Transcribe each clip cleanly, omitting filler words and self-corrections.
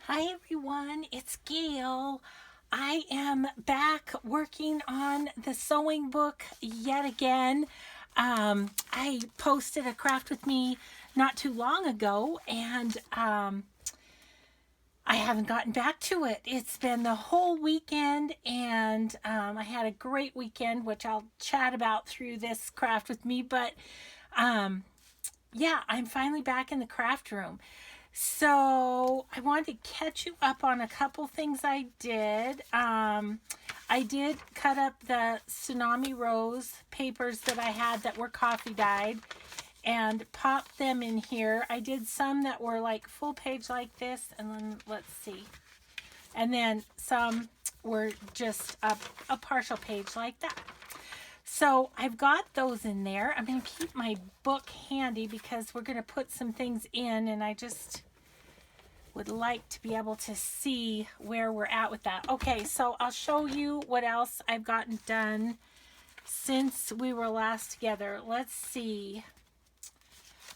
Hi everyone, it's Gail. I am back working on the sewing book yet again. I posted a craft with me not too long ago, and I haven't gotten back to it. It's been the whole weekend, and I had a great weekend, which I'll chat about through this craft with me. But um, yeah, I'm finally back in the craft room. So I wanted to catch you up on a couple things I did. I did cut up the Tsunami Rose papers that I had that were coffee dyed and pop them in here. I did some that were like full page like this, and then let's see. And then some were just a partial page like that. So I've got those in there. I'm going to keep my book handy because we're going to put some things in, and I just would like to be able to see where we're at with that. Okay, so I'll show you what else I've gotten done since we were last together. Let's see.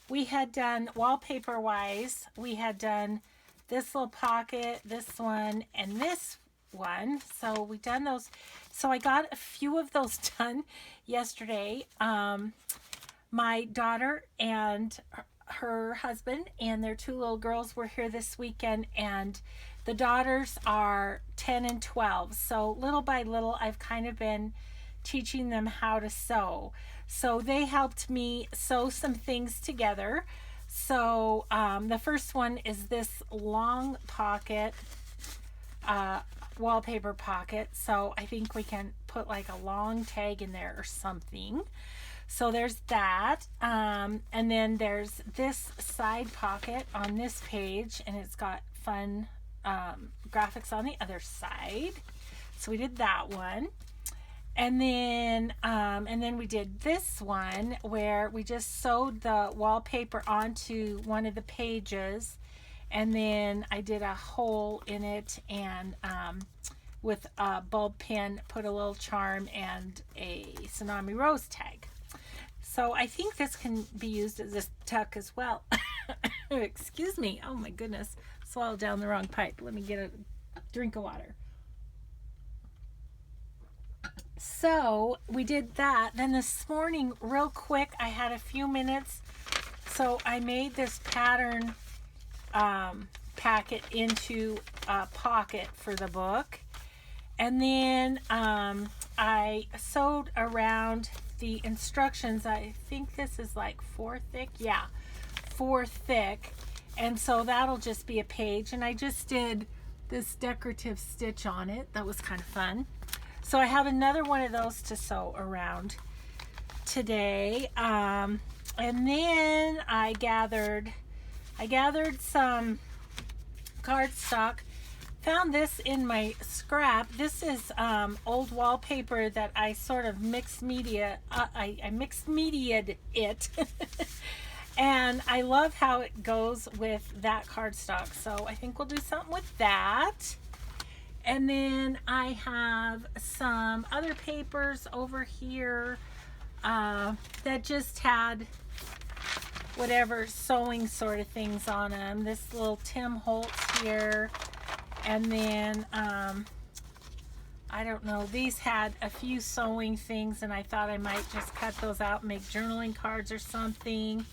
We had done wallpaper wise, we had done this little pocket, this one, and this one. So we done those. So I got a few of those done yesterday. My daughter and her husband and their two little girls were here this weekend, and the daughters are 10 and 12. So little by little, I've kind of been teaching them how to sew. So they helped me sew some things together. So the first one is this long pocket, wallpaper pocket. So I think we can put like a long tag in there or something. So there's that. And then there's this side pocket on this page, and it's got fun graphics on the other side. So we did that one. And then we did this one where we just sewed the wallpaper onto one of the pages, and then I did a hole in it, and with a bulb pin put a little charm and a Tsunami Rose tag. So I think this can be used as a tuck as well. Excuse me. Oh my goodness. Swallowed down the wrong pipe. Let me get a drink of water. So we did that. Then this morning, real quick, I had a few minutes. So I made this pattern packet into a pocket for the book. And then I sewed around the instructions. I think this is like 4 thick. Yeah, 4 thick. And so that'll just be a page. And I just did this decorative stitch on it. That was kind of fun. So I have another one of those to sew around today. And then I gathered some cardstock. Found this in my scrap. This is old wallpaper that I sort of mixed media. I mixed media'd it. And I love how it goes with that cardstock. So I think we'll do something with that. And then I have some other papers over here that just had whatever sewing sort of things on them. This little Tim Holtz here. And then, I don't know, these had a few sewing things, and I thought I might just cut those out and make journaling cards or something.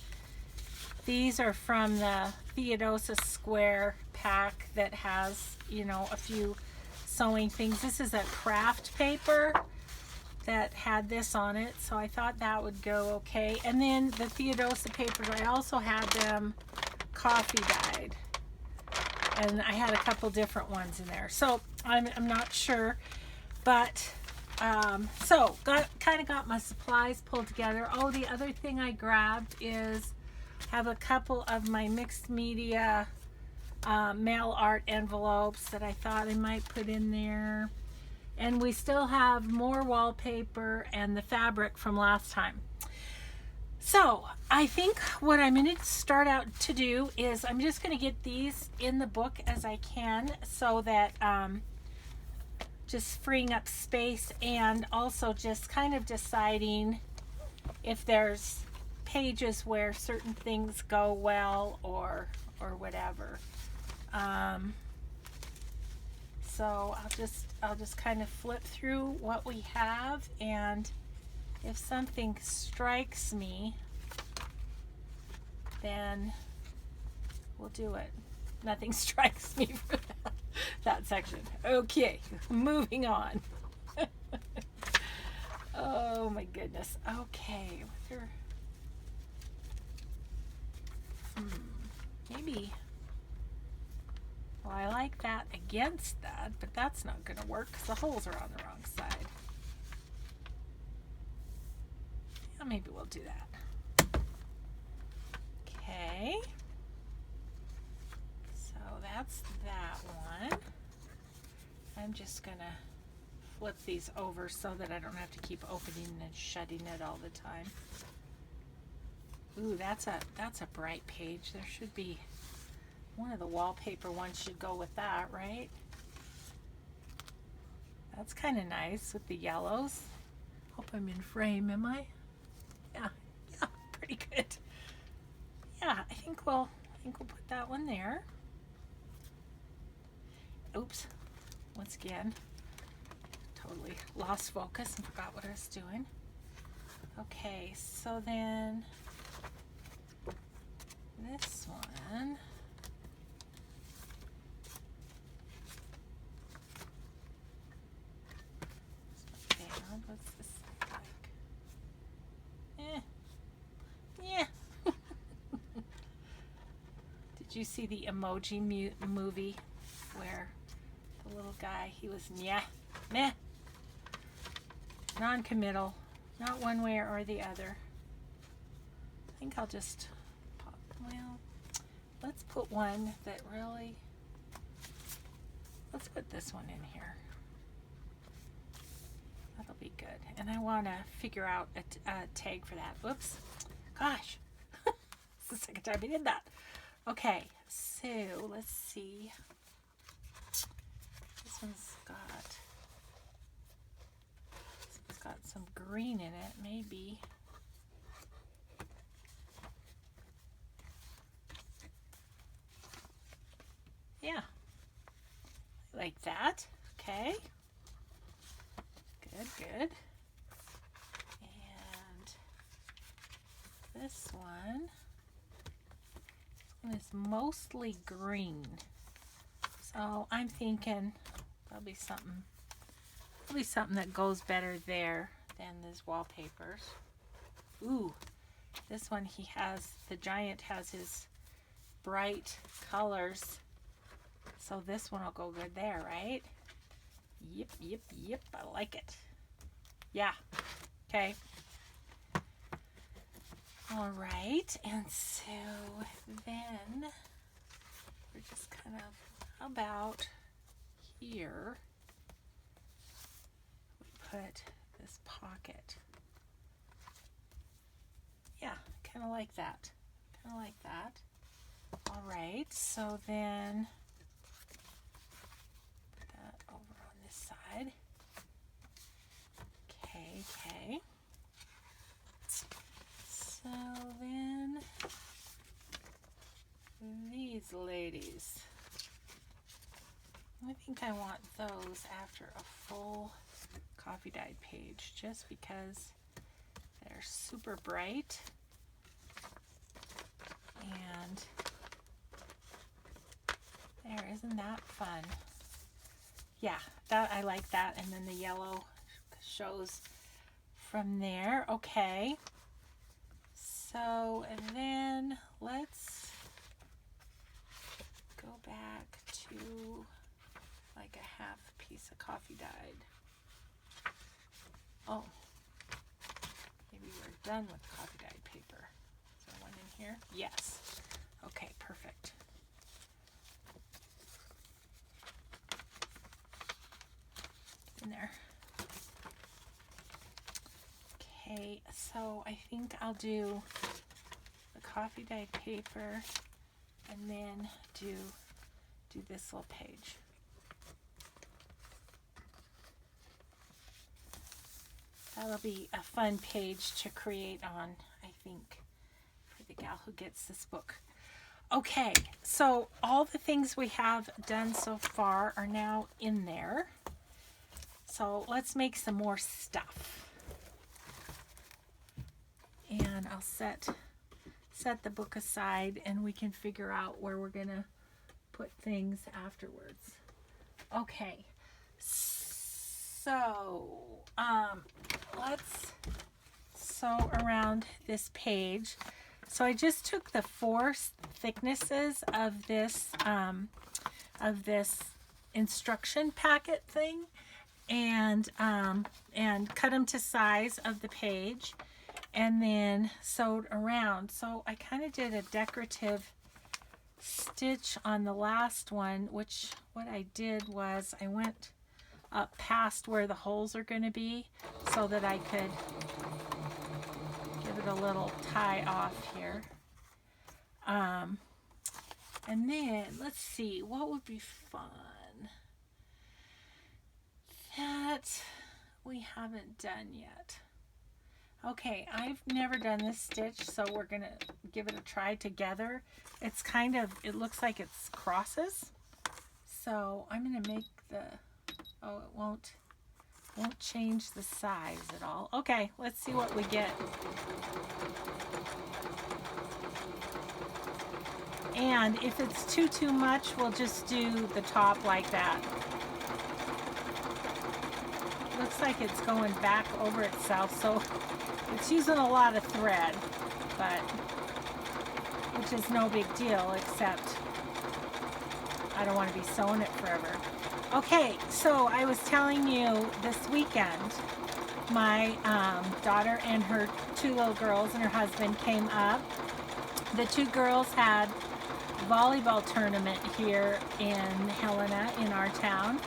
These are from the Theodosia Square pack that has, you know, a few sewing things. This is a craft paper that had this on it, so I thought that would go okay. And then the Theodosia papers, I also had them coffee dyed, and I had a couple different ones in there, so I'm not sure, but so got my supplies pulled together. Oh, the other thing I grabbed is have a couple of my mixed media mail art envelopes that I thought I might put in there. And we still have more wallpaper and the fabric from last time. So I think what I'm going to start out to do is I'm just going to get these in the book as I can, so that just freeing up space, and also just kind of deciding if there's pages where certain things go well or whatever. So I'll just kind of flip through what we have, and if something strikes me, then we'll do it. Nothing strikes me for that section. Okay, moving on. Oh my goodness. Okay, maybe. Well, I like that against that, but that's not going to work because the holes are on the wrong side. Yeah, maybe we'll do that. Okay. So that's that one. I'm just going to flip these over so that I don't have to keep opening and shutting it all the time. Ooh, that's a bright page. There should be one of the wallpaper ones should go with that, right? That's kind of nice with the yellows. Hope I'm in frame, am I? Yeah, pretty good. Yeah, I think we'll put that one there. Oops, once again, totally lost focus and forgot what I was doing. Okay, so then this one. What's this like? Yeah. Did you see the Emoji movie where the little guy, he was meh, non-committal, not one way or the other. I think I'll just pop, well, let's put one that really, let's put this one in here. That'll be good. And I want to figure out a tag for that. Whoops. Gosh. It's the second time I did that. Okay, so let's see. This one's got some green in it, maybe. Yeah. Like that. Okay. Good. And this one is mostly green. So I'm thinking probably something that goes better there than these wallpapers. Ooh, this one the giant has his bright colors. So this one will go good there, right? Yep, I like it. Yeah, okay. All right, and so then we're just kind of, how about here, we put this pocket. Yeah, kind of like that. All right, so then put that over on this side. Okay. So then these ladies, I think I want those after a full coffee dyed page just because they're super bright. And there, isn't that fun? Yeah, that I like that. And then the yellow shows from there. Okay. So, and then let's go back to like a half piece of coffee dyed. Oh, maybe we're done with coffee dyed paper. Is there one in here? Yes. Okay, perfect. In there. Okay, so I think I'll do the coffee dyed paper and then do this little page. That'll be a fun page to create on, I think, for the gal who gets this book. Okay, so all the things we have done so far are now in there. So let's make some more stuff. And I'll set the book aside and we can figure out where we're gonna put things afterwards. Okay, so let's sew around this page. So I just took the 4 thicknesses of this instruction packet thing and cut them to size of the page and then sewed around. So I kind of did a decorative stitch on the last one, which what I did was I went up past where the holes are going to be so that I could give it a little tie off here. And then let's see, what would be fun that we haven't done yet. Okay, I've never done this stitch, so we're gonna give it a try together. It's kind of, it looks like it's crosses. So I'm gonna make the, oh, it won't change the size at all. Okay, let's see what we get. And if it's too much, we'll just do the top like that. Looks like it's going back over itself, so it's using a lot of thread, but which is no big deal, except I don't want to be sewing it forever. Okay, so I was telling you this weekend, my daughter and her 2 little girls and her husband came up. The 2 girls had a volleyball tournament here in Helena, in our town.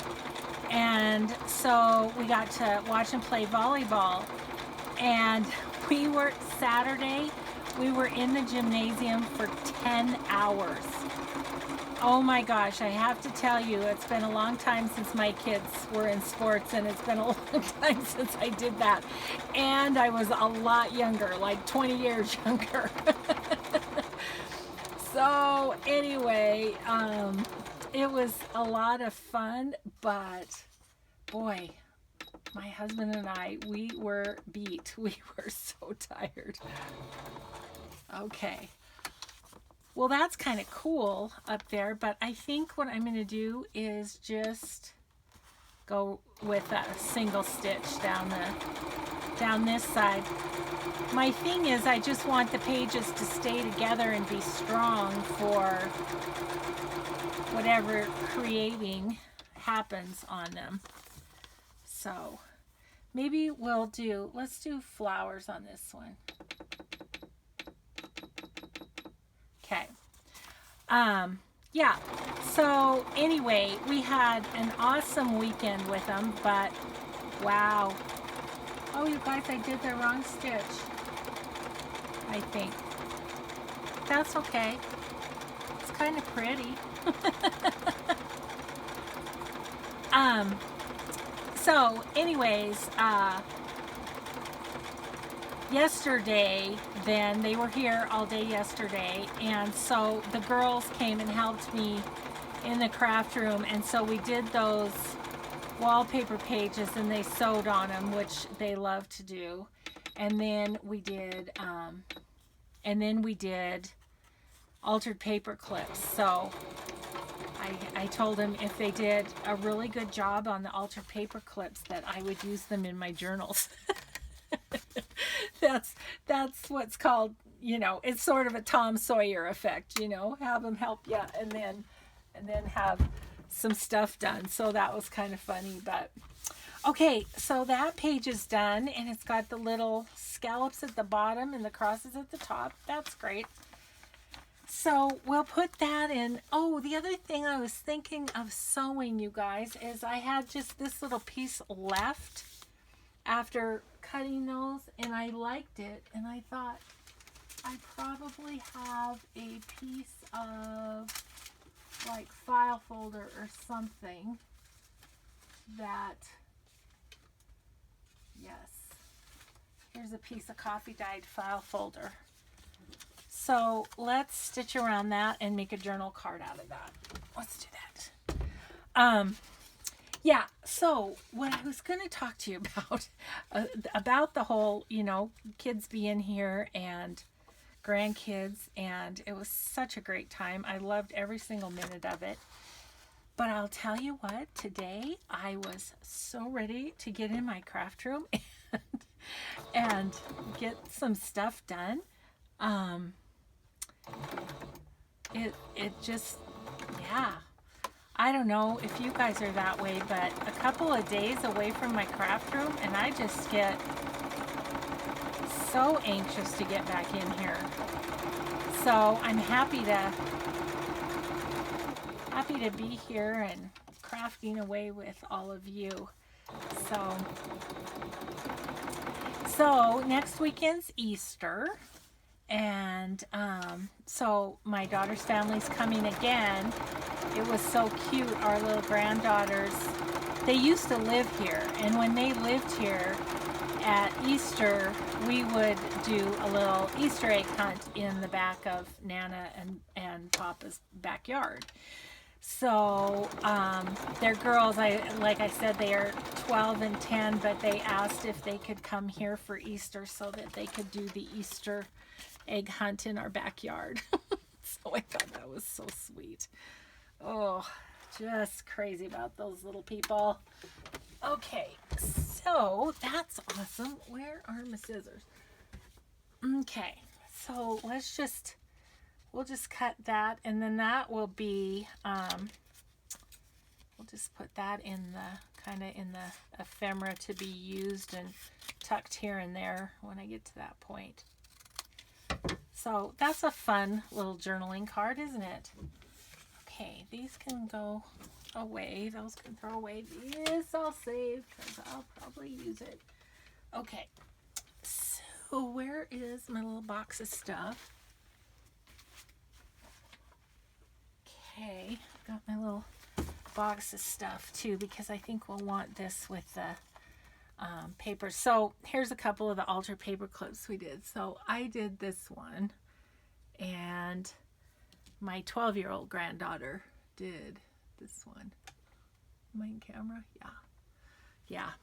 And so we got to watch them play volleyball. And Saturday, we were in the gymnasium for 10 hours. Oh my gosh, I have to tell you, it's been a long time since my kids were in sports, and it's been a long time since I did that. And I was a lot younger, like 20 years younger. So anyway, it was a lot of fun, but boy, my husband and I, we were beat. We were so tired. Okay. Well, that's kind of cool up there, but I think what I'm going to do is just go with a single stitch down this side. My thing is, I just want the pages to stay together and be strong for whatever creating happens on them. So maybe let's do flowers on this one. Okay. Yeah. So anyway, we had an awesome weekend with them, but wow. Oh, you guys, I did the wrong stitch, I think. That's okay. It's kind of pretty. So anyways, yesterday, then they were here all day yesterday, and so the girls came and helped me in the craft room, and so we did those wallpaper pages and they sewed on them, which they love to do. And then we did altered paper clips. So I told them if they did a really good job on the altered paper clips that I would use them in my journals. That's what's called, it's sort of a Tom Sawyer effect, have them help you and then have some stuff done. So that was kind of funny, but okay, so that page is done and it's got the little scallops at the bottom and the crosses at the top. That's great. So we'll put that in. Oh, the other thing I was thinking of sewing, you guys, is I had just this little piece left after cutting those, and I liked it, and I thought I probably have a piece of like file folder or something that, yes, here's a piece of coffee dyed file folder. So let's stitch around that and make a journal card out of that. Let's do that. Yeah, so what I was going to talk to you about the whole, kids being here and grandkids, and it was such a great time. I loved every single minute of it. But I'll tell you what, today I was so ready to get in my craft room and get some stuff done. It just, yeah. I don't know if you guys are that way, but a couple of days away from my craft room and I just get so anxious to get back in here. So I'm happy to be here and crafting away with all of you. So next weekend's Easter, and so my daughter's family's coming again. It was so cute. Our little granddaughters, they used to live here, and when they lived here at Easter, we would do a little Easter egg hunt in the back of Nana and Papa's backyard. So they're girls, like I said, they are 12 and 10, but they asked if they could come here for Easter so that they could do the Easter egg hunt in our backyard. So I thought that was so sweet. Oh, just crazy about those little people. Okay, so that's awesome. Where are my scissors? Okay, so we'll just cut that, and then that will be, we'll just put that in the ephemera to be used and tucked here and there when I get to that point. So that's a fun little journaling card, isn't it? Okay, these can go away. Those can throw away. This I'll save because I'll probably use it. Okay, so where is my little box of stuff? Okay, got my little box of stuff too because I think we'll want this with the paper. So here's a couple of the altar paper clips we did. So I did this one, and my 12-year-old granddaughter did this one. Am I in camera? Yeah.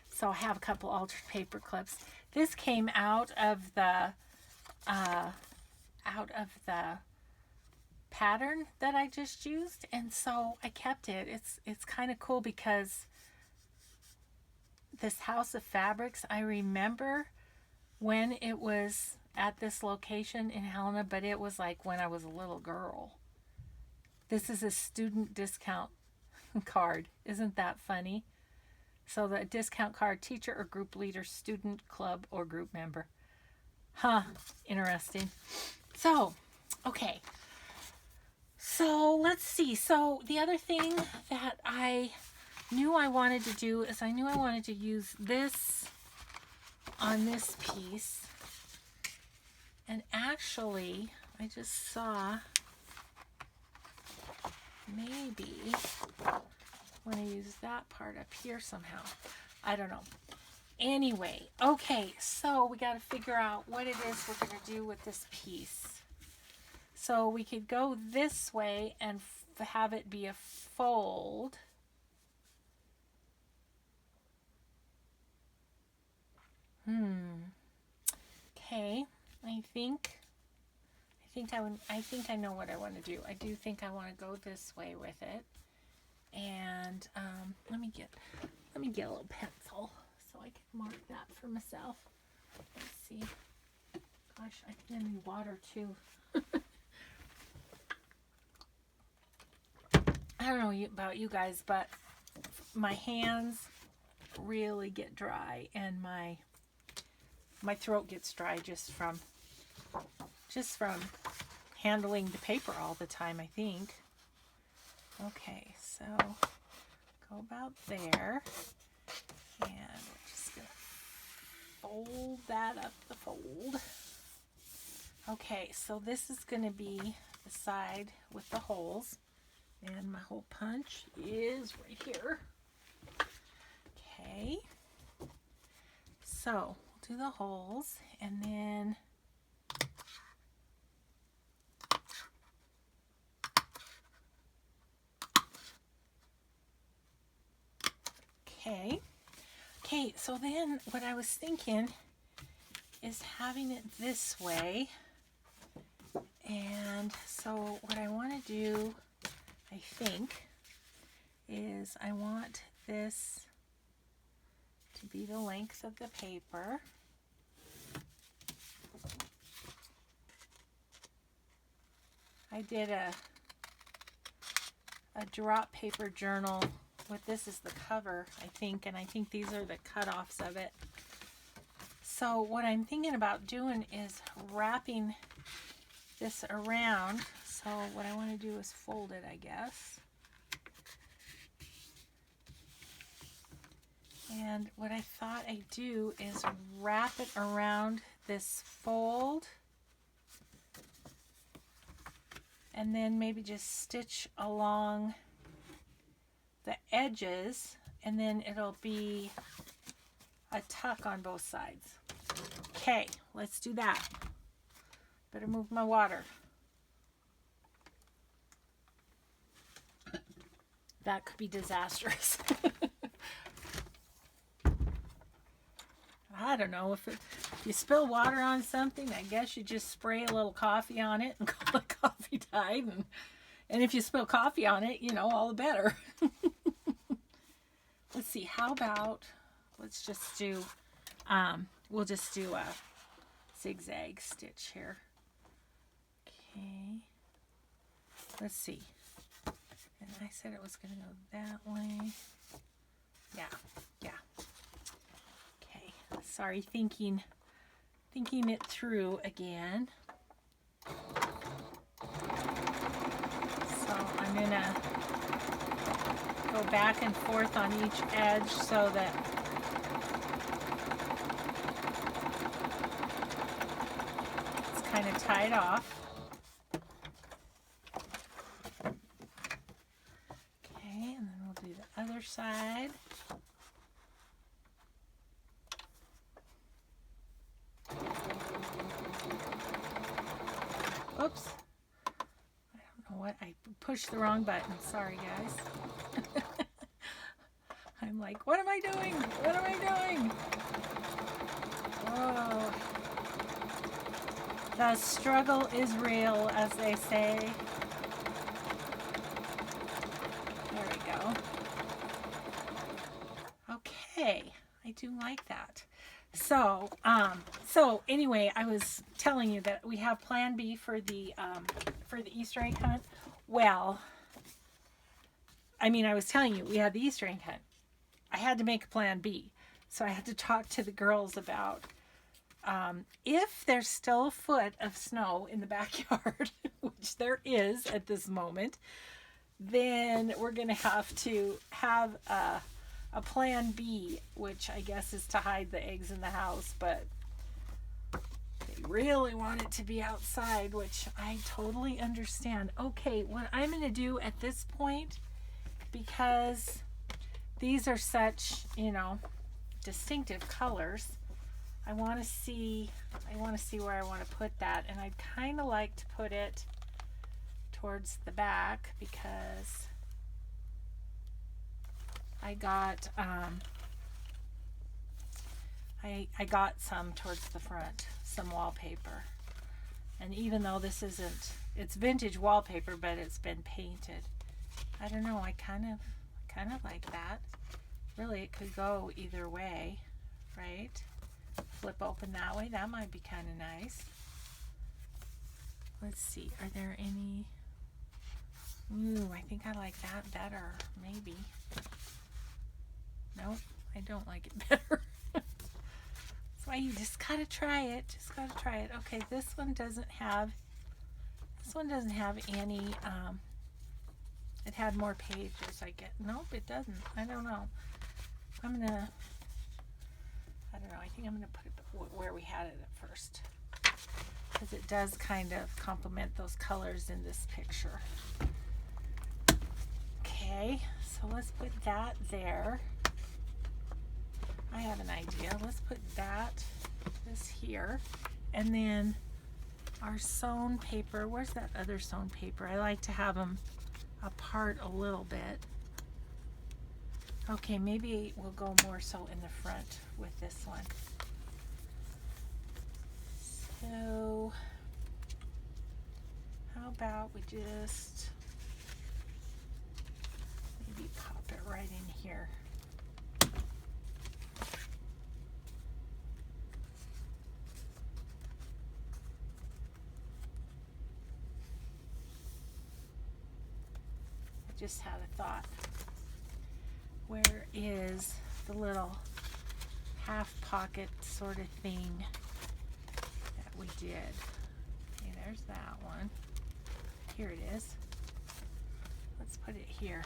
So I have a couple altered paper clips. This came out of the pattern that I just used, and so I kept it. It's kind of cool because this House of Fabrics, I remember when it was at this location in Helena, but it was like when I was a little girl. This is a student discount card. Isn't that funny? So the discount card, teacher or group leader, student, club, or group member. Huh, interesting. So, okay. So let's see. So the other thing that I knew I wanted to do is I knew I wanted to use this on this piece. And actually, I just saw maybe I want to use that part up here somehow. I don't know. Anyway, okay, so we got to figure out what it is we're going to do with this piece. So we could go this way and have it be a fold. Okay, I think I know what I want to do. I do think I want to go this way with it. And let me get a little pencil so I can mark that for myself. Let's see. Gosh, I think I need water too. I don't know about you guys, but my hands really get dry, and my throat gets dry just from handling the paper all the time, I think. Okay, so go about there, and we're just gonna fold that up the fold. Okay, so this is gonna be the side with the holes. And my hole punch is right here. Okay. So we'll do the holes, and then Okay. Okay, so then what I was thinking is having it this way. And so what I want to do, I think, is I want this to be the length of the paper. I did a drop paper journal with this as the cover, I think, and I think these are the cutoffs of it. So what I'm thinking about doing is wrapping this around. So what I want to do is fold it, I guess. And what I thought I'd do is wrap it around this fold and then maybe just stitch along the edges, and then it'll be a tuck on both sides. Okay, let's do that. Better move my water. That could be disastrous. I don't know, if you spill water on something, I guess you just spray a little coffee on it and call it coffee tide. And if you spill coffee on it, you know, all the better. Let's see, how about, let's just do, we'll just do a zigzag stitch here. Okay, let's see. And I said it was going to go that way. Yeah. Okay, sorry, thinking it through again. So I'm going to go back and forth on each edge so that it's kind of tied off. Okay, and then we'll do the other side. Oops. I don't know what, I pushed the wrong button. Sorry, guys. I'm like, what am I doing? What am I doing? Oh. The struggle is real, as they say. There we go. Okay, I do like that. So, anyway, I was telling you that we have Plan B for the Easter egg hunt. Well, I mean, I was telling you we had the Easter egg hunt. I had to make a Plan B, so I had to talk to the girls about if there's still a foot of snow in the backyard, which there is at this moment, then we're going to have a Plan B, which I guess is to hide the eggs in the house, but they really want it to be outside, which I totally understand. Okay, what I'm going to do at this point, because these are such, you know, distinctive colors, I want to see where I want to put that, and I'd kind of like to put it towards the back because I got I got some towards the front, some wallpaper. And even though this isn't, it's vintage wallpaper, but it's been painted. I don't know, I kind of like that. Really, it could go either way, right? Flip open that way, that might be kind of nice. Let's see, are there any? Ooh, I think I like that better, maybe. Nope, I don't like it better. That's why you just gotta try it. Just gotta try it. Okay, this one doesn't have any, it had more pages, I get. Nope, it doesn't. I don't know. I don't know. I think I'm gonna put it where we had it at first, because it does kind of complement those colors in this picture. Okay, so let's put that there. I have an idea. Let's put this here, and then our sewn paper. Where's that other sewn paper? I like to have them apart a little bit. Okay, maybe we'll go more so in the front with this one. So how about we just maybe pop it right in here. I just had a thought. Where is the little half pocket sort of thing that we did? Okay, there's that one. Here it is. Let's put it here.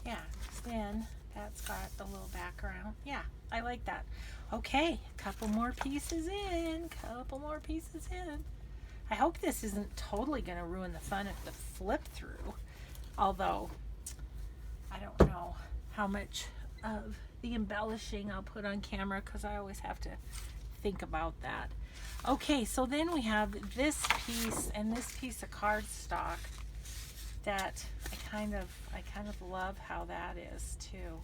Yeah, then that's got the little background. Yeah, I like that. Okay, couple more pieces in. I hope this isn't totally going to ruin the fun of the flip through. Although, I don't know how much of the embellishing I'll put on camera because I always have to think about that. Okay, so then we have this piece and this piece of cardstock that I kind of love how that is too.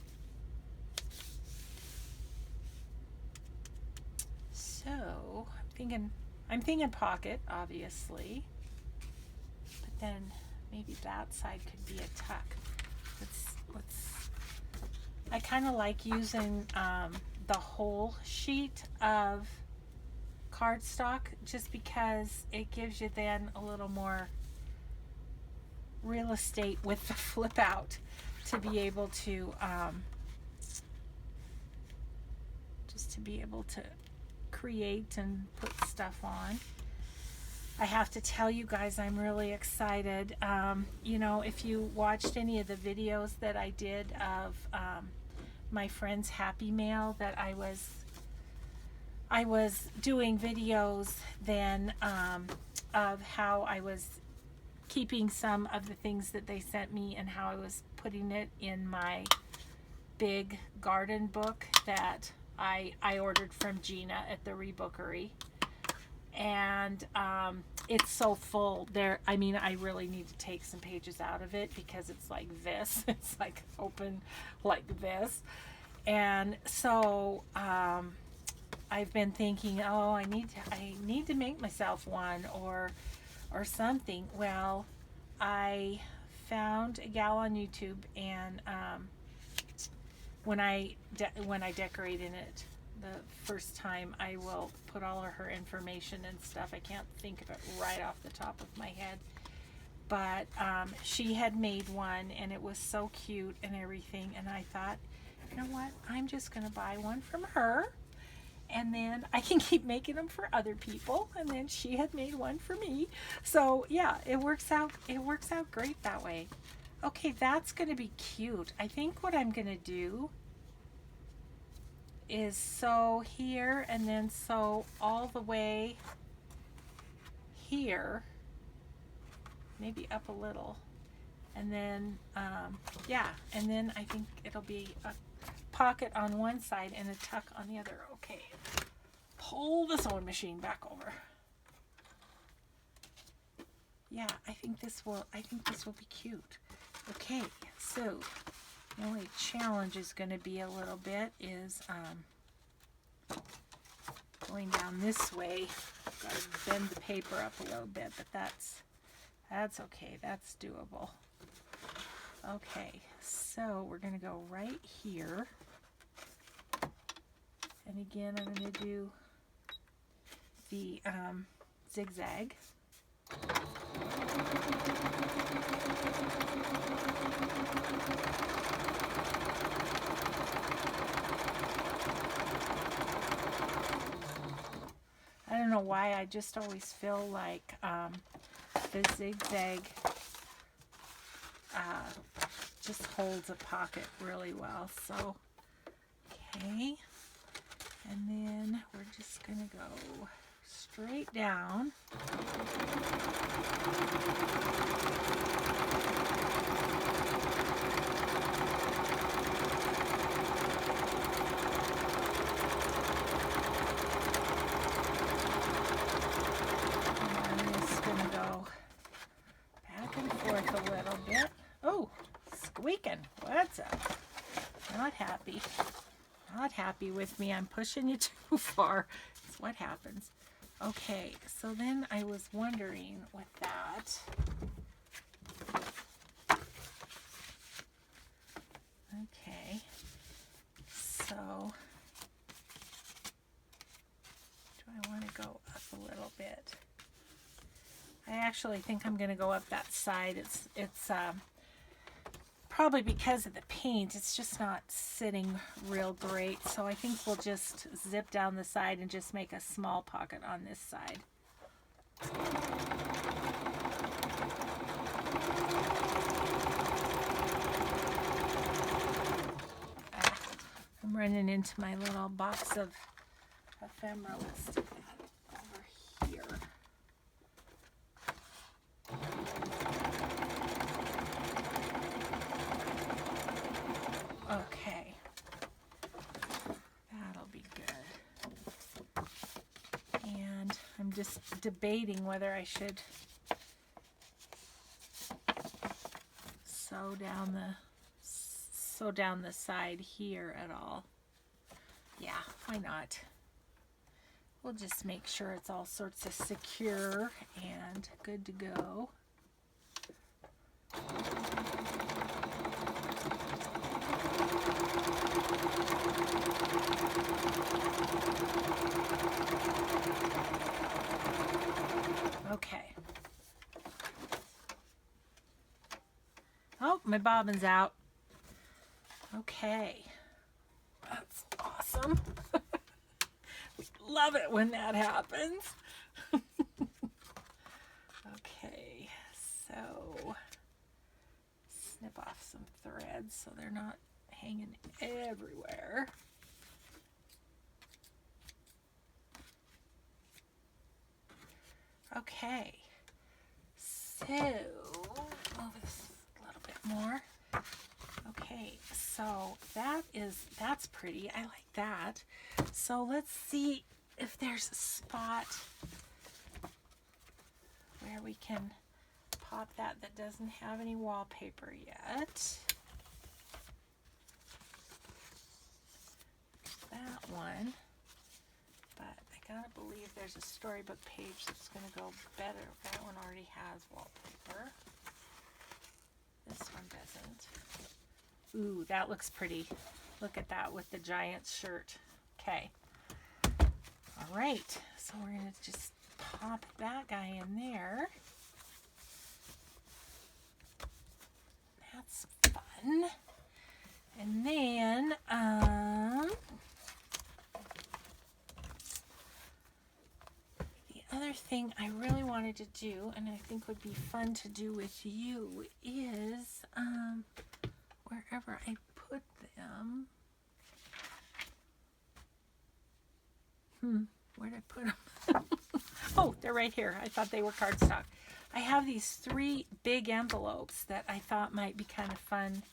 So I'm thinking pocket, obviously, but then maybe that side could be a tuck. I kind of like using the whole sheet of cardstock just because it gives you then a little more real estate with the flip out to be able to create and put stuff on. I have to tell you guys, I'm really excited. You know, if you watched any of the videos that I did of my friend's Happy Mail, that I was doing videos then of how I was keeping some of the things that they sent me and how I was putting it in my big garden book that I ordered from Gina at the Rebookery. And it's so full there. I mean, I really need to take some pages out of it because it's like this. It's like open like this. And so I've been thinking, oh, I need to make myself one or something. Well, I found a gal on YouTube, and when I decorated it the first time, I will put all of her information and stuff. I can't think of it right off the top of my head, but she had made one and it was so cute and everything, and I thought, you know what, I'm just gonna buy one from her, and then I can keep making them for other people. And then she had made one for me, so yeah, it works out great that way. Okay, that's gonna be cute. I think what I'm gonna do is sew here and then sew all the way here, maybe up a little, and then yeah, and then I think it'll be a pocket on one side and a tuck on the other. Okay, pull the sewing machine back over. Yeah, I think this will be cute. Okay, so the only challenge is going to be a little bit is going down this way. I've got to bend the paper up a little bit, but that's okay. That's doable. Okay, so we're going to go right here. And again, I'm going to do the zigzag. I don't know why, I just always feel like the zigzag just holds a pocket really well. So, okay, and then we're just gonna go straight down. shaking. What's up? Not happy. Not happy with me. I'm pushing you too far. That's what happens. Okay, so then I was wondering with that. Okay, so do I want to go up a little bit? I actually think I'm going to go up that side. It's probably because of the paint. It's just not sitting real great. So I think we'll just zip down the side and just make a small pocket on this side. I'm running into my little box of ephemera. Let's stick that over here. Okay, that'll be good. And I'm just debating whether I should sew down the side here at all. Yeah, why not? We'll just make sure it's all sorts of secure and good to go. Okay. Oh, my bobbin's out. Okay. That's awesome. We love it when that happens. Okay, so snip off some threads so they're not hanging everywhere. Okay, so move this a little bit more. Okay, so that's pretty. I like that. So let's see if there's a spot where we can pop that doesn't have any wallpaper yet. That one. But I gotta believe there's a storybook page that's gonna go better. That one already has wallpaper. This one doesn't. Ooh, that looks pretty. Look at that with the giant shirt. Okay. All right. So we're going to just pop that guy in there. That's fun. And then, the other thing I really wanted to do, and I think would be fun to do with you, is, wherever I put them. Where'd I put them? Oh, they're right here. I thought they were cardstock. I have these 3 big envelopes that I thought might be kind of fun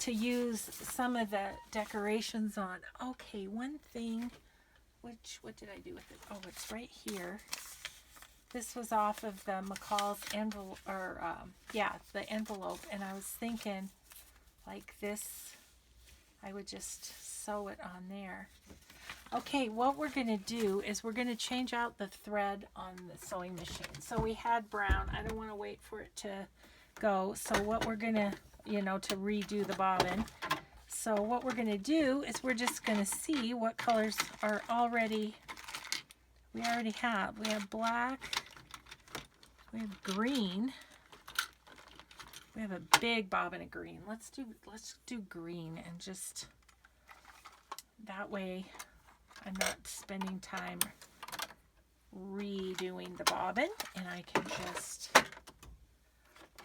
to use some of the decorations on. Okay, one thing, what did I do with it? Oh, it's right here. This was off of the McCall's envelope, or the envelope, and I was thinking, like this, I would just sew it on there. Okay, what we're going to do is we're going to change out the thread on the sewing machine. So we had brown. I don't want to wait for it to go. So what we're going to, to redo the bobbin. So what we're going to do is we're just going to see what colors are we already have. We have black. We have green. We have a big bobbin of green. Let's do green, and just that way I'm not spending time redoing the bobbin, and I can just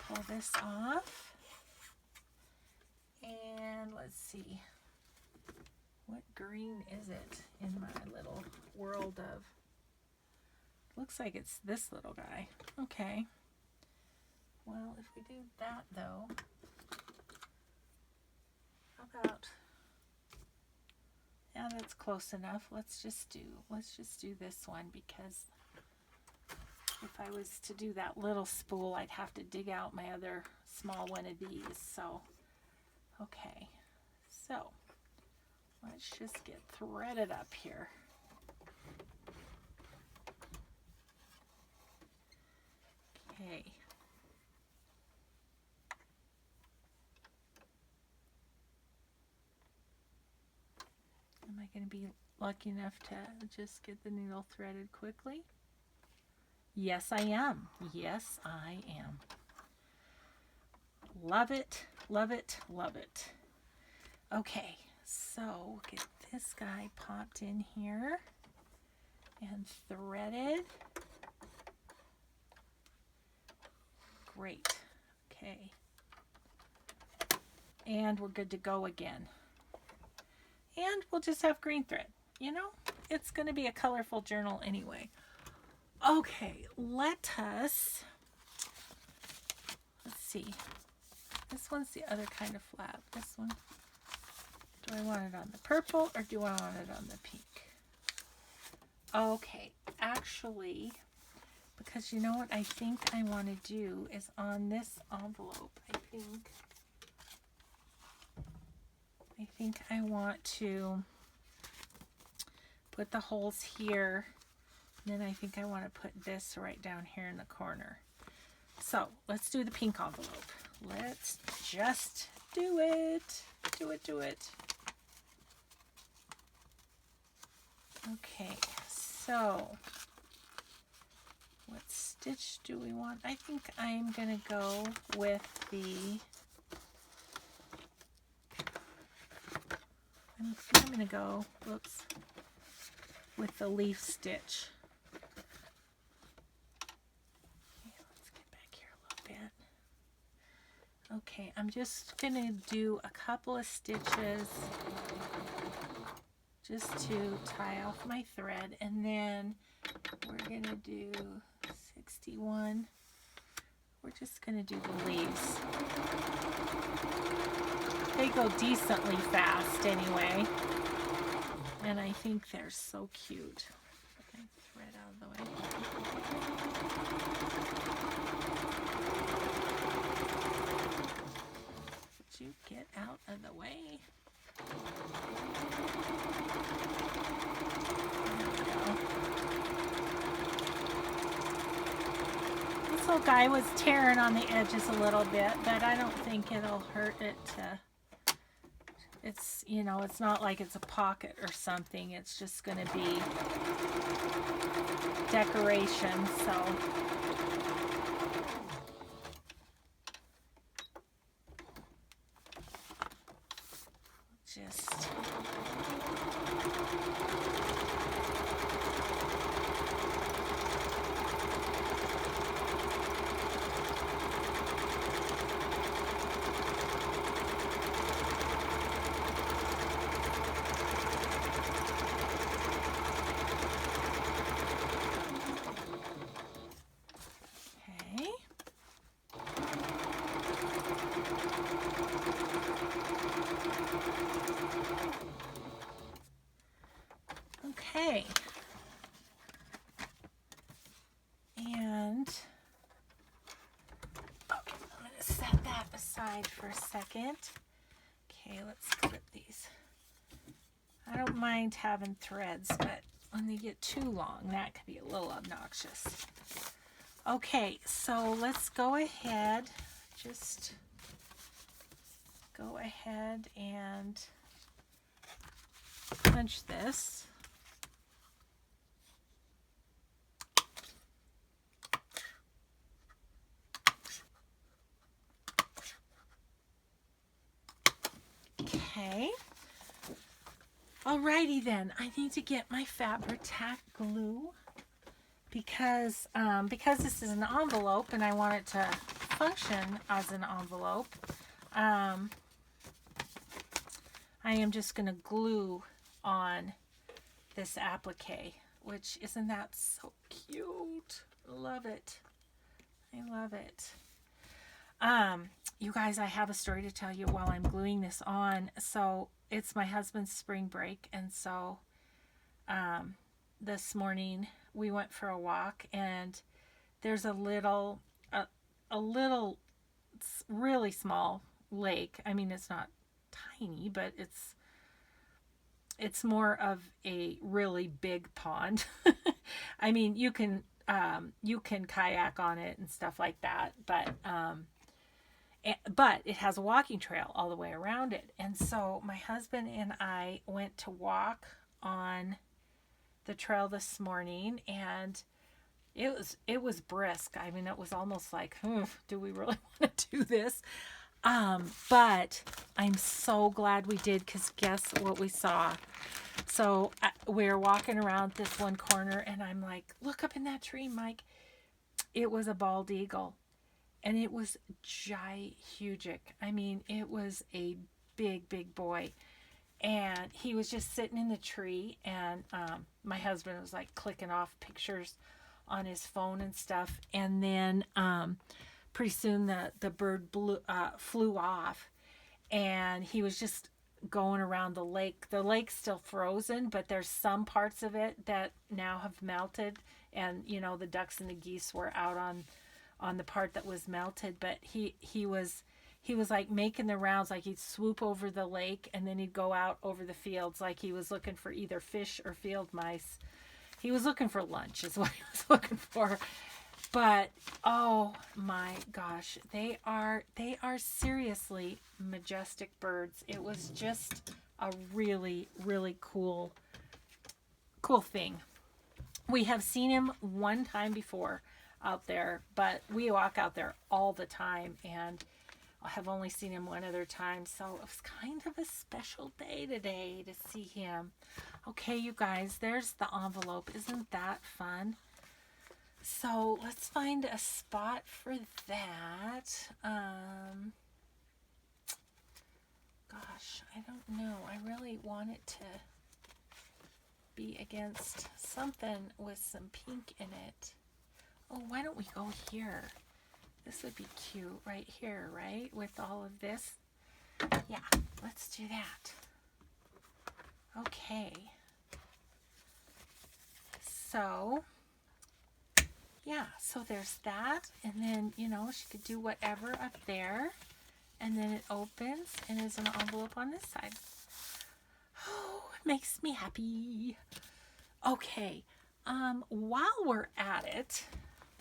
pull this off. And let's see, what green is it in my little world of, looks like it's this little guy. Okay. Well, if we do that though, how about, yeah, that's close enough. Let's just do this one, because if I was to do that little spool, I'd have to dig out my other small one of these. So Okay, so let's just get threaded up here. Okay. Am I going to be lucky enough to just get the needle threaded quickly? Yes, I am. Yes, I am. Love it, love it, love it. Okay, so get this guy popped in here and threaded. Great. Okay. And we're good to go again. And we'll just have green thread. You know, it's going to be a colorful journal anyway. Okay, let's see. This one's the other kind of flap. This one, do I want it on the purple or do I want it on the pink? Okay, actually, because you know what I think I want to do is on this envelope, I think I want to put the holes here. And then I think I want to put this right down here in the corner. So let's do the pink envelope. Let's just do it. Do it. Okay, so what stitch do we want? I think I'm going to go with I'm going to go, with the leaf stitch. Okay, I'm just going to do a couple of stitches just to tie off my thread, and then we're going to do 61. We're just going to do the leaves. They go decently fast anyway, and I think they're so cute. Put my thread out of the way. You get out of the way. This little guy was tearing on the edges a little bit, but I don't think it'll hurt it to, it's, you know, it's not like it's a pocket or something. It's just going to be decoration, so just okay. And okay, I'm going to set that aside for a second. Okay, let's clip these. I don't mind having threads, but when they get too long, that could be a little obnoxious. Okay, so let's go ahead, just go ahead and punch this. Okay. Alrighty then, I need to get my Fabri-Tac glue because this is an envelope and I want it to function as an envelope. I am just going to glue on this applique, which isn't that so cute? Love it. I love it. You guys, I have a story to tell you while I'm gluing this on. So it's my husband's spring break, and so this morning we went for a walk, and there's a little really small lake. I mean, it's not tiny, but it's more of a really big pond. I mean, you can kayak on it and stuff like that, but it has a walking trail all the way around it. And so my husband and I went to walk on the trail this morning, and it was brisk. I mean, it was almost like, do we really want to do this? But I'm so glad we did, because guess what we saw? So we're walking around this one corner, and I'm like, look up in that tree, Mike. It was a bald eagle, and it was gigantic. I mean, it was a big, big boy. And he was just sitting in the tree, and my husband was like clicking off pictures on his phone and stuff. And then pretty soon the bird flew off, and he was just going around the lake. The lake's still frozen, but there's some parts of it that now have melted, and the ducks and the geese were out on the part that was melted. But he was like making the rounds, like he'd swoop over the lake and then he'd go out over the fields, like he was looking for either fish or field mice. He was looking for lunch is what he was looking for. But oh my gosh, they are seriously majestic birds. It was just a really, really cool thing. We have seen him one time before out there, but we walk out there all the time, and I have only seen him one other time, so it was kind of a special day today to see him. Okay, you guys, there's the envelope. Isn't that fun? So let's find a spot for that. Gosh, I don't know. I really want it to be against something with some pink in it. Oh, why don't we go here? This would be cute right here, right? With all of this. Yeah, let's do that. Okay. So, yeah, so there's that. And then, she could do whatever up there. And then it opens and there's an envelope on this side. Oh, it makes me happy. Okay. While we're at it,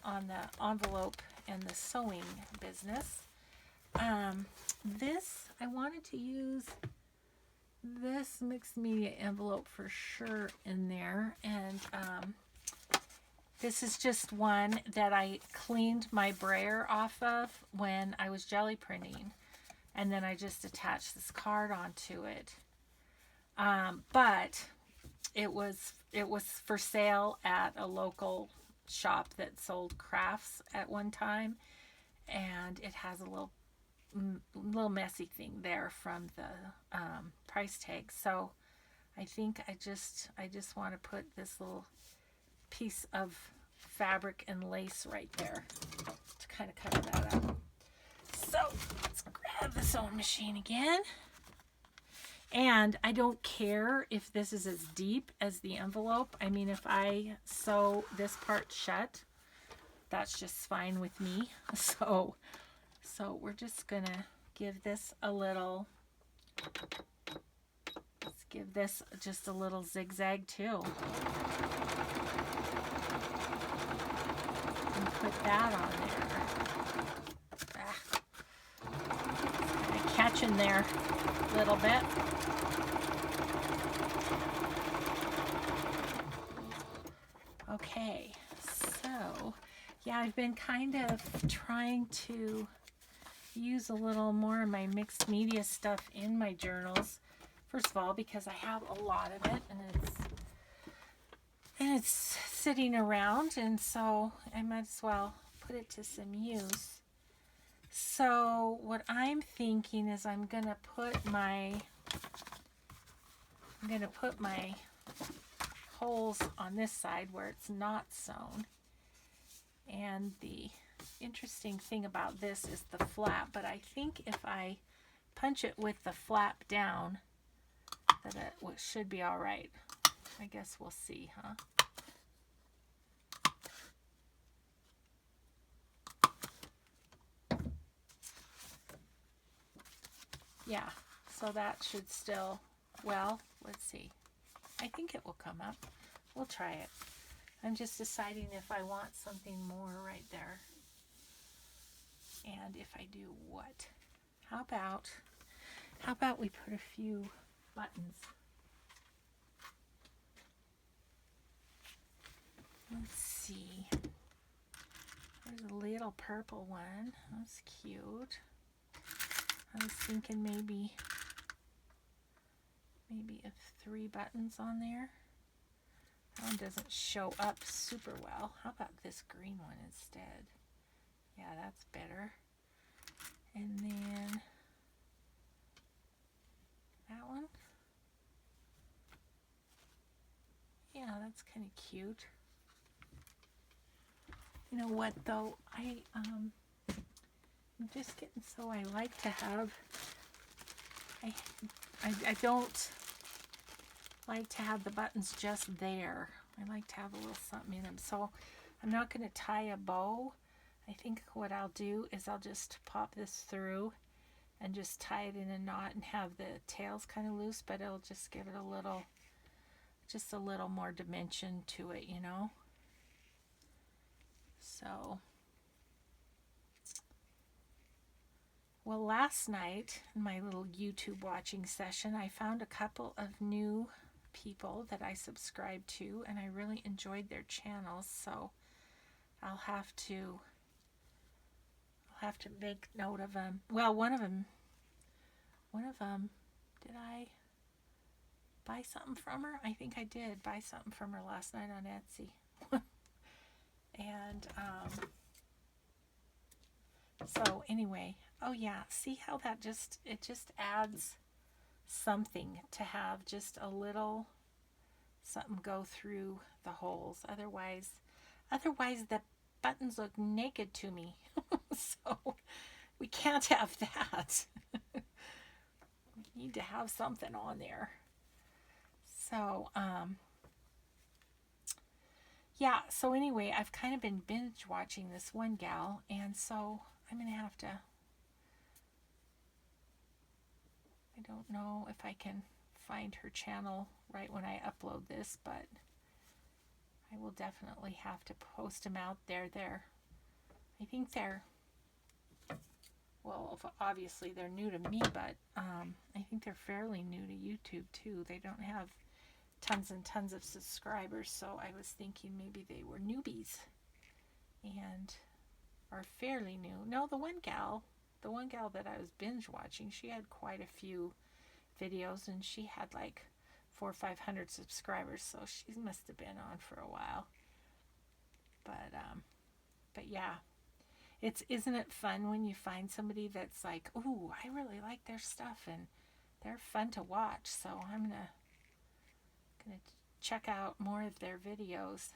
on the envelope and the sewing business, I wanted to use this mixed media envelope for sure in there. And this is just one that I cleaned my brayer off of when I was jelly printing, and then I just attached this card onto it. But it was for sale at a local shop that sold crafts at one time, and it has a little messy thing there from the price tag. So I think I just want to put this little piece of fabric and lace right there to kind of cover that up. So let's grab the sewing machine again. And I don't care if this is as deep as the envelope. I mean, if I sew this part shut, that's just fine with me. So we're just gonna give this a little, let's give this just a little zigzag too. And put that on there. Kind of catching there a little bit. Okay, so yeah, I've been kind of trying to use a little more of my mixed media stuff in my journals. First of all, because I have a lot of it, and it's sitting around, and so I might as well put it to some use. So what I'm thinking is I'm gonna put my holes on this side where it's not sewn. And the interesting thing about this is the flap, but I think if I punch it with the flap down, that it should be all right. I guess we'll see, huh? Yeah, So that should still, well, let's see. I think it will come up. We'll try it. I'm just deciding if I want something more right there. And if I do what? How about we put a few buttons? Let's see. There's a little purple one. That's cute. I was thinking maybe if 3 buttons on there. That one doesn't show up super well. How about this green one instead? Yeah, that's better. And then that one. Yeah, that's kind of cute. You know what though? I'm just getting so I like to have. I don't like to have the buttons just there. I like to have a little something in them. So I'm not going to tie a bow. I think what I'll do is I'll just pop this through and just tie it in a knot and have the tails kind of loose, but it'll just give it a little, just a little more dimension to it, you know? So, well, last night in my little YouTube watching session, I found a couple of new people that I subscribed to, and I really enjoyed their channels. So I'll have to make note of them. Well, one of them, did I buy something from her? I think I did buy something from her last night on Etsy. And so anyway, oh yeah, see how that it just adds something to have just a little something go through the holes. Otherwise the buttons look naked to me. So we can't have that. We need to have something on there. So yeah, so anyway, I've kind of been binge watching this one gal, and so I'm going to have to, I don't know if I can find her channel right when I upload this, but I will definitely have to post them out there. I think they're, well, obviously they're new to me, but I think they're fairly new to YouTube too. They don't have tons and tons of subscribers, so I was thinking maybe they were newbies and are fairly new. No, the one gal that I was binge watching, she had quite a few videos, and she had like 400 or 500 subscribers, so she must have been on for a while. But yeah, isn't it fun when you find somebody that's like, ooh, I really like their stuff and they're fun to watch, so I'm gonna check out more of their videos.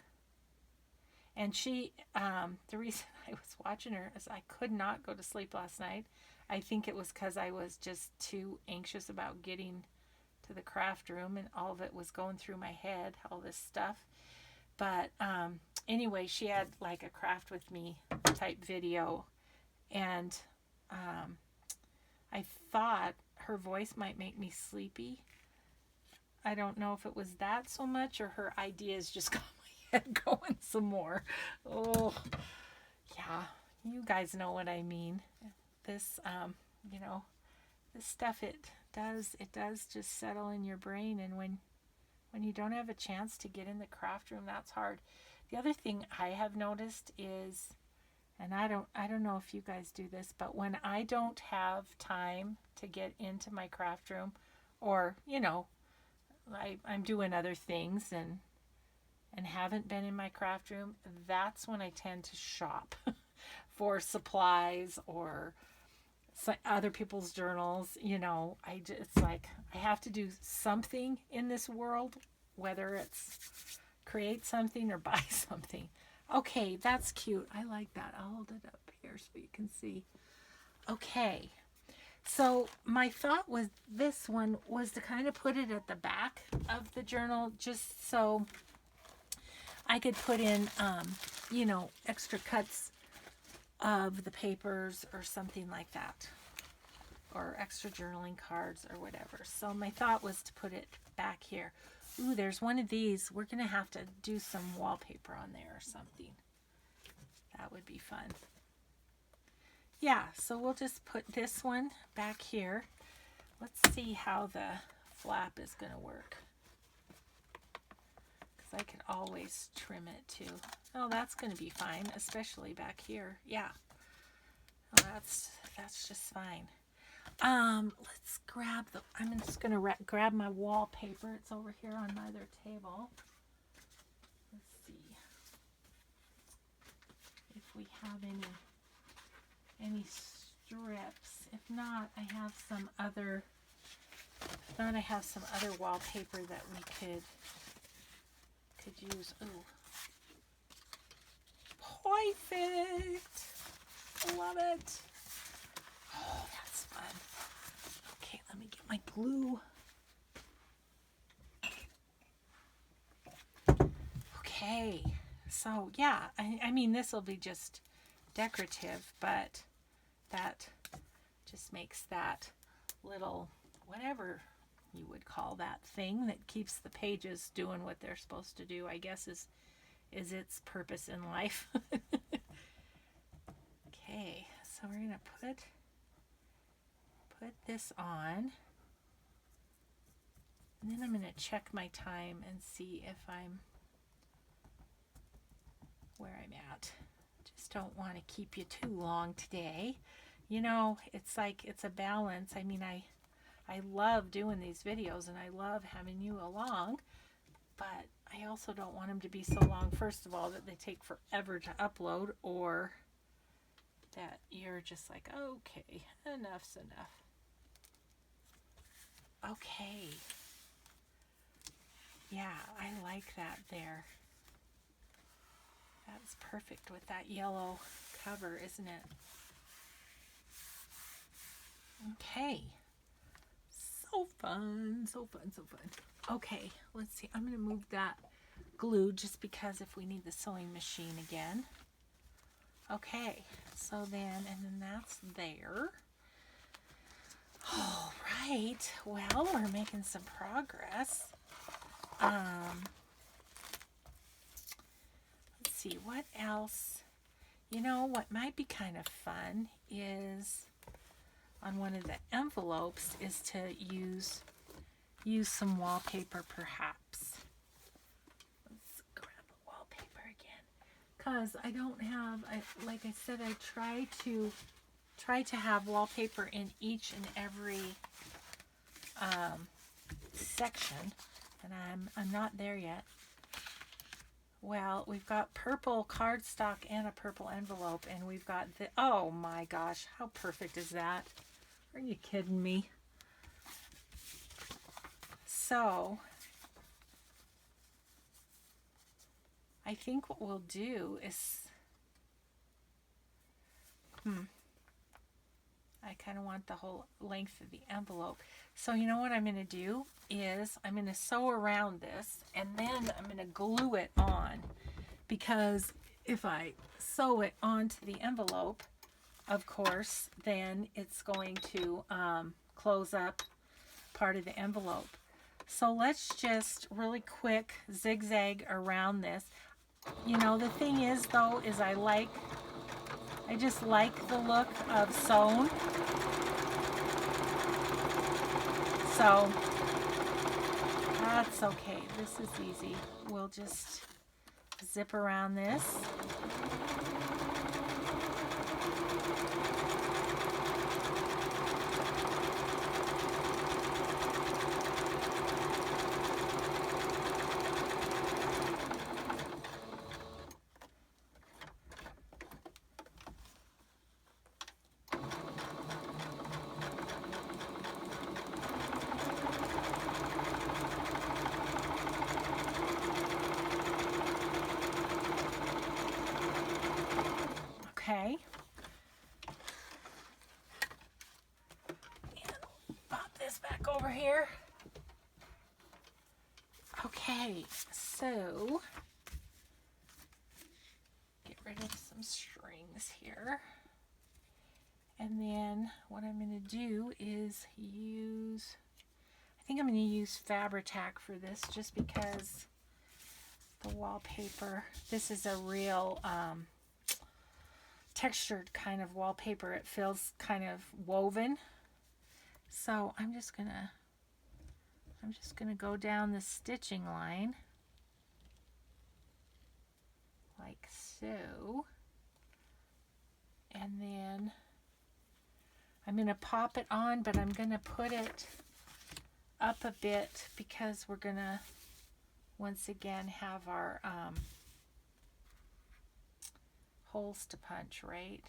And she, the reason I was watching her is I could not go to sleep last night. I think it was because I was just too anxious about getting to the craft room, and all of it was going through my head, all this stuff. But anyway, she had like a craft with me type video, and I thought her voice might make me sleepy. I don't know if it was that so much, or her ideas just got my head going some more. Oh, yeah, you guys know what I mean. This, you know, this stuff, it does just settle in your brain, and when you don't have a chance to get in the craft room, that's hard. The other thing I have noticed is, and I don't know if you guys do this, but when I don't have time to get into my craft room, or, you know, I'm doing other things and haven't been in my craft room, that's when I tend to shop for supplies or other people's journals. You know, it's like I have to do something in this world, whether it's create something or buy something. Okay, that's cute. I like that. I'll hold it up here so you can see. Okay. So my thought with this one was to kind of put it at the back of the journal, just so I could put in, you know, extra cuts of the papers or something like that. or extra journaling cards or whatever. So my thought was to put it back here. Ooh, there's one of these. We're going to have to do some wallpaper on there or something. That would be fun. Yeah, so we'll just put this one back here. Let's see how the flap is going to work. Because I could always trim it too. Oh, that's going to be fine, especially back here. Yeah. Oh, that's just fine. Let's grab the, I'm just going to grab my wallpaper. It's over here on my other table. Let's see if we have any strips. If not, I have some other wallpaper that we could use. Ooh. Perfect. I love it. Oh, that's fun. Okay, let me get my glue. Okay, so yeah, I mean, this will be just decorative, but that just makes that little, whatever you would call that thing that keeps the pages doing what they're supposed to do, I guess is its purpose in life. Okay, so we're gonna put this on, and then I'm gonna check my time and see if I'm where I'm at. Just don't want to keep you too long today. You know, it's like, it's a balance. I mean, I love doing these videos and I love having you along, but I also don't want them to be so long, first of all, that they take forever to upload, or that you're just like, okay, enough's enough. Okay. Yeah, I like that there. That's perfect with that yellow cover, isn't it? Okay. So fun, so fun, so fun. Okay, let's see. I'm going to move that glue just because if we need the sewing machine again. Okay, so then, and then that's there. All right, well, we're making some progress. Let's see, what else? You know, what might be kind of fun is on one of the envelopes is to use some wallpaper perhaps. Let's grab the wallpaper again. Because I don't have, like I said, I try to have wallpaper in each and every section, and I'm not there yet. Well, we've got purple cardstock and a purple envelope, and we've got the, oh my gosh, how perfect is that? Are you kidding me? So, I think what we'll do is, I kind of want the whole length of the envelope. So you know what I'm going to do is I'm going to sew around this, and then I'm going to glue it on, because if I sew it onto the envelope, of course, then it's going to close up part of the envelope. So let's just really quick zigzag around this. You know, the thing is though, is I just like the look of sewn. So that's okay. This is easy. We'll just zip around this. Okay. And pop this back over here. Okay, so get rid of some strings here. And then what I'm going to do is use, I think I'm going to use Fabri-Tac for this just because the wallpaper, this is a real textured kind of wallpaper. It feels kind of woven. So I'm just gonna go down the stitching line like so, and then I'm gonna pop it on, but I'm gonna put it up a bit because we're gonna once again have our holes to punch, right?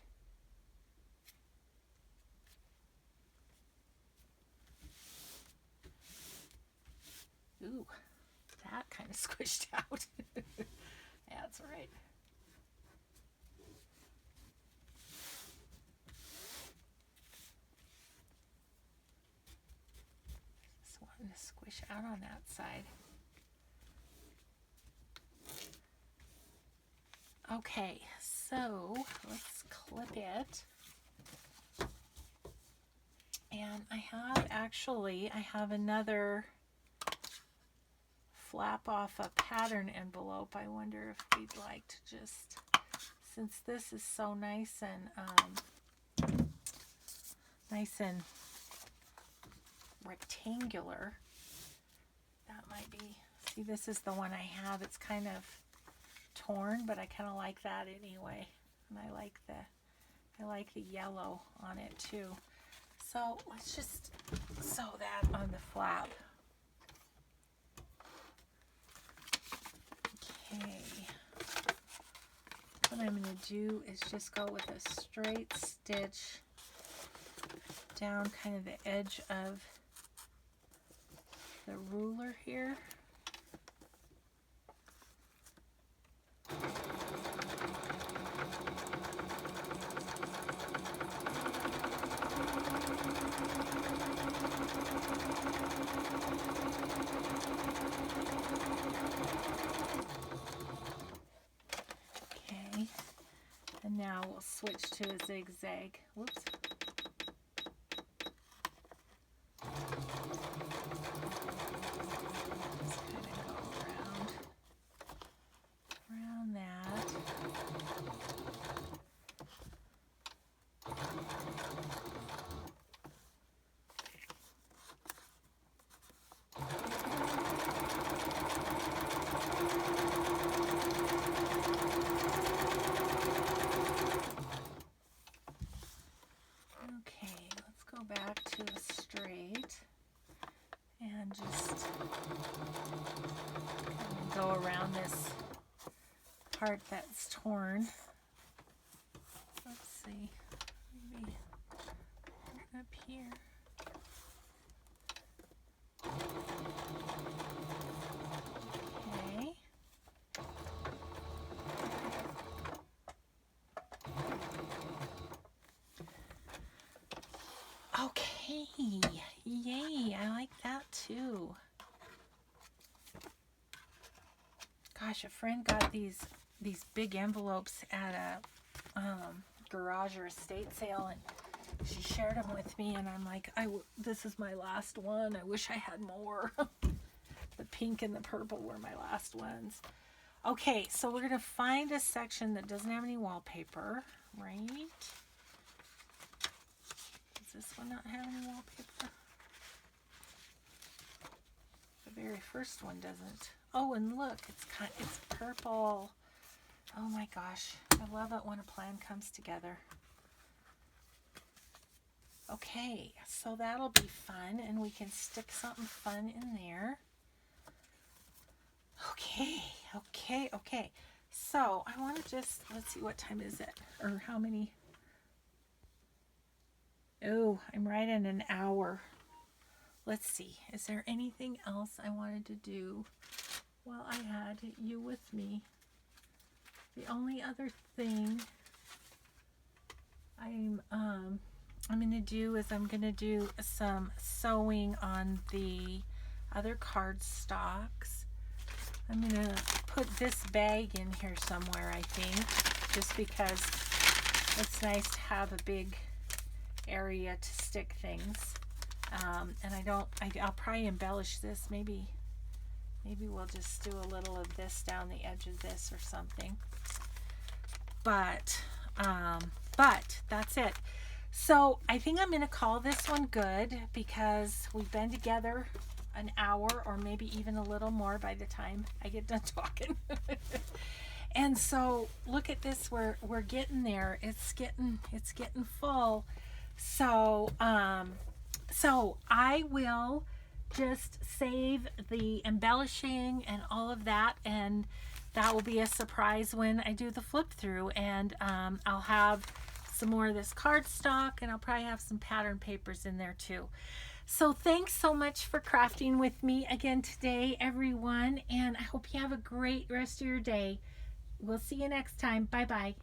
Ooh, that kind of squished out. That's right. Just wanting to squish out on that side. Okay, so let's clip it. And I have another flap off a pattern envelope. I wonder if we'd like to just, since this is so nice and rectangular, that might be, see, this is the one I have. It's kind of torn, but I kind of like that anyway. And I like the yellow on it too. So let's just sew that on the flap. Okay. What I'm going to do is just go with a straight stitch down kind of the edge of the ruler here. Okay, and now we'll switch to a zigzag. Whoops. Back to a straight and just go around this part that's torn. Let's see, maybe up here. Okay. Okay, yay, I like that too. Gosh, a friend got these big envelopes at a garage or estate sale, and she shared them with me, and I'm like, this is my last one. I wish I had more. The pink and the purple were my last ones. Okay, so we're gonna find a section that doesn't have any wallpaper, right? This one not have any wallpaper? The very first one doesn't. Oh, and look, it's purple. Oh my gosh, I love it when a plan comes together. Okay, so that'll be fun, and we can stick something fun in there. Okay. So I want to just, let's see, what time is it? Or how many? Oh, I'm right in an hour. Let's see. Is there anything else I wanted to do while I had you with me? The only other thing I'm going to do is I'm going to do some sewing on the other cardstocks. I'm going to put this bag in here somewhere, I think, just because it's nice to have a big area to stick things. And I'll probably embellish this. Maybe we'll just do a little of this down the edge of this or something. But that's it. So I think I'm going to call this one good because we've been together an hour or maybe even a little more by the time I get done talking. And so look at this, we're getting there. It's getting full. So so I will just save the embellishing and all of that, and that will be a surprise when I do the flip through. And I'll have some more of this cardstock, and I'll probably have some pattern papers in there too. So thanks so much for crafting with me again today, everyone, and I hope you have a great rest of your day. We'll see you next time. Bye-bye.